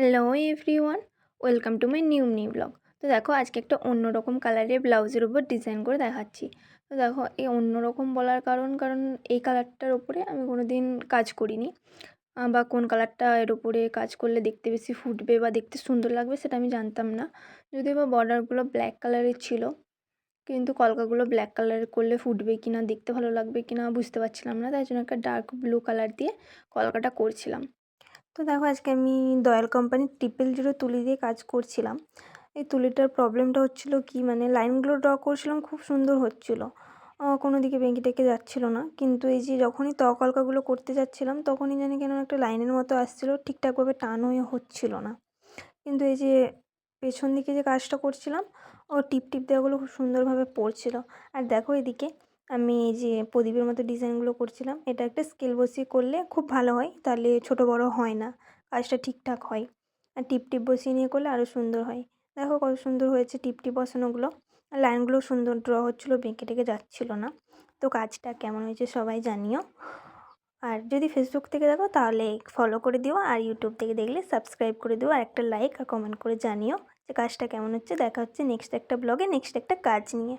Hello everyone, welcome to my new blog. তো দেখো আজকে একটা অন্যরকম কালারের ব্লাউজের উপর ডিজাইন করে দেখাচ্ছি। তো দেখো এই অন্যরকম বলার কারণ এই কালারটার উপরে আমি কোনো দিন কাজ করিনি, বা কোন কালারটা এর উপরে কাজ করলে দেখতে বেশি ফুটবে বা দেখতে সুন্দর লাগবে সেটা আমি জানতাম না। যদিও বা বর্ডারগুলো ব্ল্যাক কালারের ছিল, কিন্তু কলকাগুলো ব্ল্যাক কালার করলে ফুটবে কি না, দেখতে ভালো লাগবে কি না বুঝতে পারছিলাম না, তাই জন্য একটা ডার্ক ব্লু কালার দিয়ে কলকাটা করছিলাম। তো দেখো আজকে আমি দয়াল কোম্পানির 000 তুলি দিয়ে কাজ করছিলাম। এই তুলিটার প্রবলেমটা হচ্ছিল কি, মানে লাইনগুলো ড্র করছিলাম, খুব সুন্দর হচ্ছিলো, কোনো দিকে বেঁকে টেকে যাচ্ছিলো না। কিন্তু এই যে যখনই কলকাগুলো করতে যাচ্ছিলাম তখনই জানি কেন একটা লাইনের মতো আসছিলো, ঠিকঠাকভাবে টান হয়ে হচ্ছিল না। কিন্তু এই যে পেছন দিকে যে কাজটা করছিলাম, টিপ দেওয়াগুলো খুব সুন্দরভাবে পড়ছিল। আর দেখো এদিকে আমি এই যে প্রদীপের মতো ডিজাইনগুলো করছিলাম, এটা একটা স্কেল বসিয়ে করলে খুব ভালো হয়, তাহলে ছোটো বড়ো হয় না, কাজটা ঠিকঠাক হয়। আর টিপ বসিয়ে নিয়ে করলে আরও সুন্দর হয়। দেখো কত সুন্দর হয়েছে টিপ বসানোগুলো, আর লাইনগুলো সুন্দর ড্র হচ্ছিলো, বেঁকে টেকে যাচ্ছিলো না। তো কাজটা কেমন হয়েছে সবাই জানিও। আর যদি ফেসবুক থেকে দেখো তাহলে ফলো করে দিও, আর ইউটিউব থেকে দেখলে সাবস্ক্রাইব করে দিও, আর একটা লাইক আর কমেন্ট করে জানিও যে কাজটা কেমন হচ্ছে। দেখা হচ্ছে নেক্সট একটা ব্লগে, নেক্সট একটা কাজ নিয়ে।